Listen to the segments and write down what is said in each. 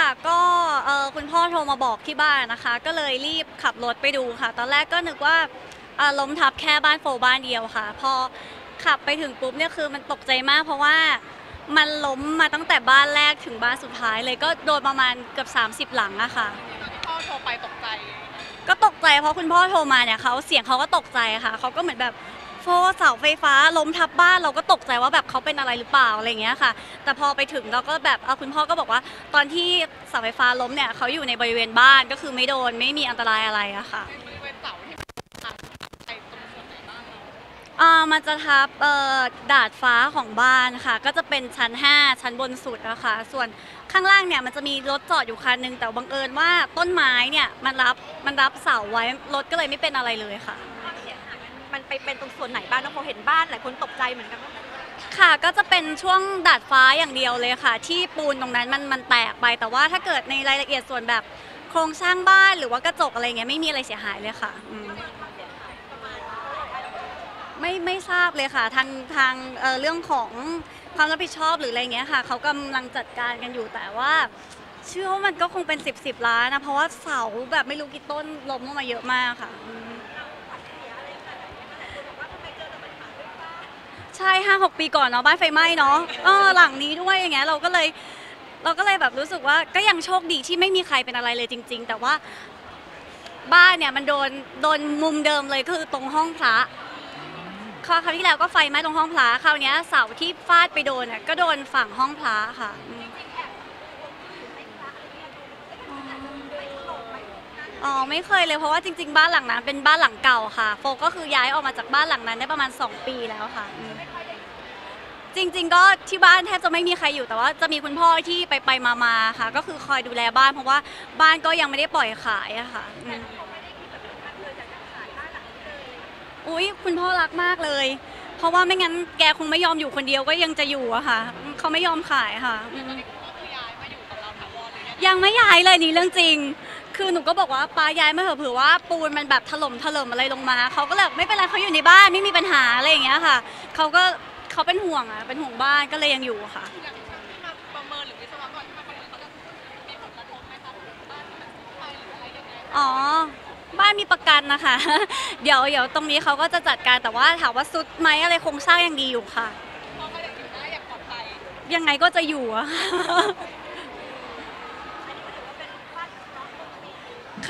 ค่ะก็คุณพ่อโทรมาบอกที่บ้านนะคะก็เลยรีบขับรถไปดูค่ะตอนแรกก็นึกว่าล้มทับแค่บ้านโฟบ้านเดียวค่ะพอขับไปถึงปุ๊บเนี่ยคือมันตกใจมากเพราะว่ามันล้มมาตั้งแต่บ้านแรกถึงบ้านสุดท้ายเลยก็โดนประมาณเกือบ30หลังอะค่ะตอนที่พ่อโทรไปตกใจก็ตกใจเพราะคุณพ่อโทรมาเนี่ยเขาเสียงเขาก็ตกใจค่ะเขาก็เหมือนแบบโฟเสาไฟฟ้าล้มทับบ้านเราก็ตกใจว่าแบบเขาเป็นอะไรหรือเปล่าอะไรเงี้ยค่ะแต่พอไปถึงเราก็แบบคุณพ่อก็บอกว่าตอนที่เสาไฟฟ้าล้มเนี่ยเขาอยู่ในบริเวณบ้านก็คือไม่โดนไม่มีอันตรายอะไรอะค่ะในบริเวณเสาที่มันไปตรงส่วนไหนบ้างมันจะทับดาดฟ้าของบ้านค่ะก็จะเป็นชั้น5ชั้นบนสุดนะคะส่วนข้างล่างเนี่ยมันจะมีรถจอดอยู่คันนึงแต่บังเอิญว่าต้นไม้เนี่ยมันรับเสาไว้รถก็เลยไม่เป็นอะไรเลยค่ะมันไปเป็นตรงส่วนไหนบ้างน้องโฟเห็นบ้านหลายคนตกใจเหมือนกันว่าค่ะก็จะเป็นช่วงดาดฟ้าอย่างเดียวเลยค่ะที่ปูนตรงนั้นมันแตกไปแต่ว่าถ้าเกิดในรายละเอียดส่วนแบบโครงสร้างบ้านหรือว่ากระจกอะไรเงี้ยไม่มีอะไรเสียหายเลยค่ะไม่ทราบเลยค่ะทางเรื่องของความรับผิดชอบหรืออะไรเงี้ยค่ะเขากำลังจัดการกันอยู่แต่ว่าเชื่อว่ามันก็คงเป็น10ล้านนะเพราะว่าเสาแบบไม่รู้กี่ต้นล้มลงมาเยอะมากค่ะใช่5-6 ปีก่อนเนาะบ้านไฟไหม้เนาะหลังนี้ด้วยอย่างเงี้ยเราก็เลยแบบรู้สึกว่าก็ยังโชคดีที่ไม่มีใครเป็นอะไรเลยจริงๆแต่ว่าบ้านเนี่ยมันโดนมุมเดิมเลยคือตรงห้องพระคราวที่แล้วก็ไฟไหม้ตรงห้องพระคราวนี้เสาที่ฟาดไปโดนก็โดนฝั่งห้องพระค่ะไม่เคยเลยเพราะว่าจริงๆบ้านหลังนั้นเป็นบ้านหลังเก่าค่ะโฟก็คือย้ายออกมาจากบ้านหลังนั้นได้ประมาณ2 ปีแล้วค่ะจริงๆก็ที่บ้านแทบจะไม่มีใครอยู่แต่ว่าจะมีคุณพ่อที่ไปมาๆค่ะก็คือคอยดูแลบ้านเพราะว่าบ้านก็ยังไม่ได้ปล่อยขายอะค่ะอุ๊ยคุณพ่อรักมากเลยเพราะว่าไม่งั้นแกคงไม่ยอมอยู่คนเดียวก็ยังจะอยู่อะค่ะเขาไม่ยอมขายค่ะยังไม่ย้ายเลยนี่เรื่องจริงคือหนูก็บอกว่าป้าย้ายมาเถอะเผื่อว่าปูนมันแบบถล่มอะไรลงมาเขาก็เลยไม่เป็นไรเขาอยู่ในบ้านไม่มีปัญหาอะไรอย่างเงี้ยค่ะเขาเป็นห่วงเป็นห่วงบ้านก็เลยยังอยู่ค่ะประเมินหรือวิศวกรที่มาประเมินเขาจะมีผลกระทบไหมคะบ้านที่มันไปหรืออะไรยังไงบ้านมีประกันนะคะเดี๋ยวตรงนี้เขาก็จะจัดการแต่ว่าถามว่าซุดไหมอะไรโครงสร้างยังดีอยู่ค่ะพ่อก็ยังอยู่ได้อย่างปลอดภัยยังไงก็จะอยู่อะ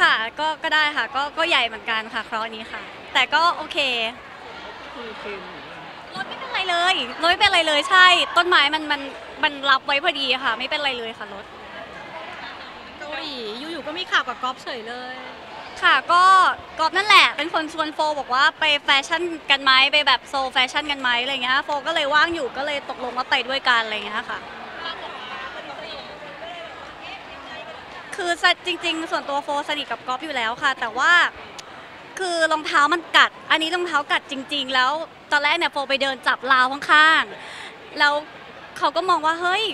ค่ะก็ได้ค่ะก็ใหญ่เหมือนกันค่ะเคราะห์นี้ค่ะแต่ก็โอเครถไม่เป็นไรเลยรถไม่เป็นไรเลยใช่ต้นไม้มันรับไว้พอดีค่ะไม่เป็นไรเลยค่ะรถเกาหลีอยู่ๆก็มีข่าวกับก๊อฟเฉยเลยค่ะก็ก๊อฟนั่นแหละเป็นคนชวนโฟบอกว่าไปแฟชั่นกันไหมไปแบบโซแฟชั่นกันไหมอะไรเงี้ยโฟก็เลยว่างอยู่ก็เลยตกลงว่าไปด้วยกันอะไรเงี้ยค่ะคือจริงๆส่วนตัวโฟสนิทกับก๊อฟอยู่แล้วค่ะแต่ว่าคือรองเท้ามันกัดอันนี้รองเท้ากัดจริงๆแล้วตอนแรกเนี่ยโฟไปเดินจับราวข้างๆแล้วเขาก็มองว่าเฮ้ย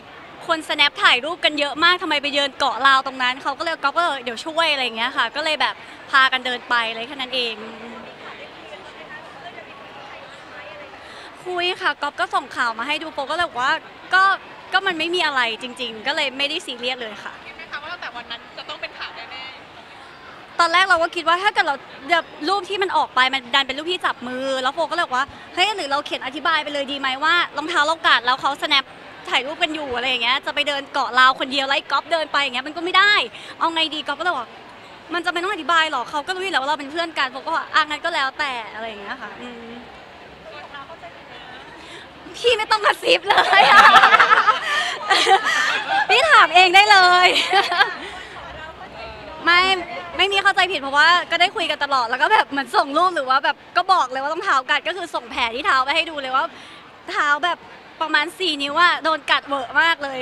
คนสแนปถ่ายรูปกันเยอะมากทำไมไปเดินเกาะราวตรงนั้นเขาก็เลยก๊อฟก็เดี๋ยวช่วยอะไรอย่างเงี้ยค่ะก็เลยแบบพากันเดินไปเลยแค่นั้นเองคุยค่ะก๊อฟก็ส่งข่าวมาให้ดูโฟก็เลยบอกว่าก็มันไม่มีอะไรจริงๆก็เลยไม่ได้ซีเรียสเลยค่ะคิดไหมคะว่าตั้งแต่วันนั้นจะต้องเป็นข่าวแน่ตอนแรกเราก็คิดว่าถ้าเกิดเรารูปที่มันออกไปมันดันเป็นรูปที่จับมือแล้วโฟก็เลยบอกว่าเฮ้ยหรือเราเขียนอธิบายไปเลยดีไหมว่ารองเท้าเรากัดแล้วเขาสแนปถ่ายรูปกันอยู่อะไรอย่างเงี้ยจะไปเดินเกาะราวคนเดียวไล่ก๊อฟเดินไปอย่างเงี้ยมันก็ไม่ได้เอาไงดีก๊อฟก็เลยบอกมันจะไม่ต้องอธิบายหรอกเขาก็รู้อยู่แล้วว่าเราเป็นเพื่อนกันโฟก็ว่างั้นก็แล้วแต่อะไรอย่างเงี้ยค่ะพี่ไม่ต้องกระซิบเลยพี่ถามเองได้เลยไม่มีเข้าใจผิดเพราะว่าก็ได้คุยกันตลอดแล้วก็แบบเหมือนส่งรูปหรือว่าแบบก็บอกเลยว่าต้องเท้ากัดก็คือส่งแผลที่เท้าไปให้ดูเลยว่าเท้าแบบประมาณ4 นิ้วโดนกัดเวอะมากเลย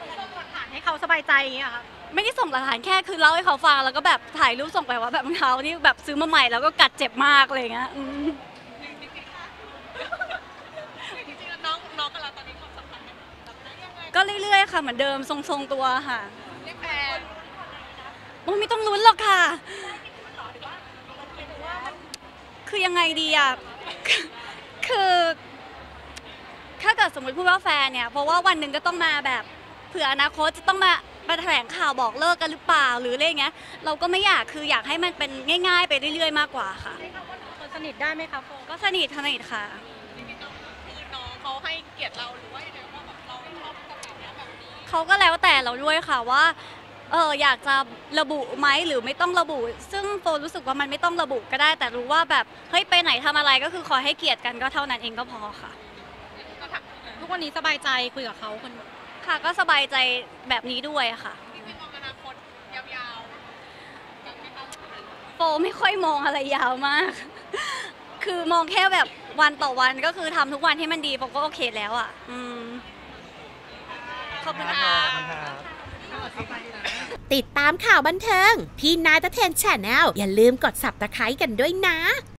ส่งหลักฐานให้เขาสบายใจอย่างเงี้ยค่ะไม่ได้ส่งหลักฐานแค่คือเล่าให้เขาฟังแล้วก็แบบถ่ายรูปส่งไปว่าแบบรองเท้านี่แบบซื้อมาใหม่แล้วก็กัดเจ็บมากอะไรเงี้ยจริงๆน้องกับเราตอนนี้ความสัมพันธ์ก็เรื่อยๆค่ะเหมือนเดิมทรงๆตัวค่ะเรียกแฟนไม่ต้องลุ้นหรอกค่ะคือยังไงดีคือถ้าเกิดสมมติพูดว่าแฟนเนี่ยเพราะว่าวันหนึ่งก็ต้องมาแบบเผื่ออนาคตจะต้องมา มาแถลงข่าวบอกเลิกกันหรือเปล่าหรืออะไรเงี้ยเราก็ไม่อยากคืออยากให้มันเป็นง่ายๆไปเรื่อยๆมากกว่าค่ะ คนสนิทได้ไหมคะโฟ ก็สนิทค่ะ จริงๆน้องคือน้องเขาให้เกียรติเราหรือว่ายังไงว่าแบบเราชอบแบบนี้แบบนี้ เขาก็แล้วแต่เราด้วยค่ะว่าอยากจะระบุไหมหรือไม่ต้องระบุ ซึ่งโฟรู้สึกว่ามันไม่ต้องระบุก็ได้ แต่รู้ว่าแบบเฮ้ยไปไหนทำอะไรก็คือขอให้เกียรติกันก็เท่านั้นเองก็พอค่ะ ทุกวันนี้สบายใจคุยกับเขาคน ค่ะก็สบายใจแบบนี้ด้วยค่ะ ที่ไม่มองอนาคตยาวๆแบบไหมคะ โฟไม่ค่อยมองอะไรยาวมาก คือมองแค่แบบวันต่อวันก็คือทำทุกวันให้มันดีโฟก็โอเคแล้วอ่ะขอบคุณค่ะ ติดตามข่าวบันเทิงที่นายตะเทนแชนแนลอย่าลืมกด Subscribe กันด้วยนะ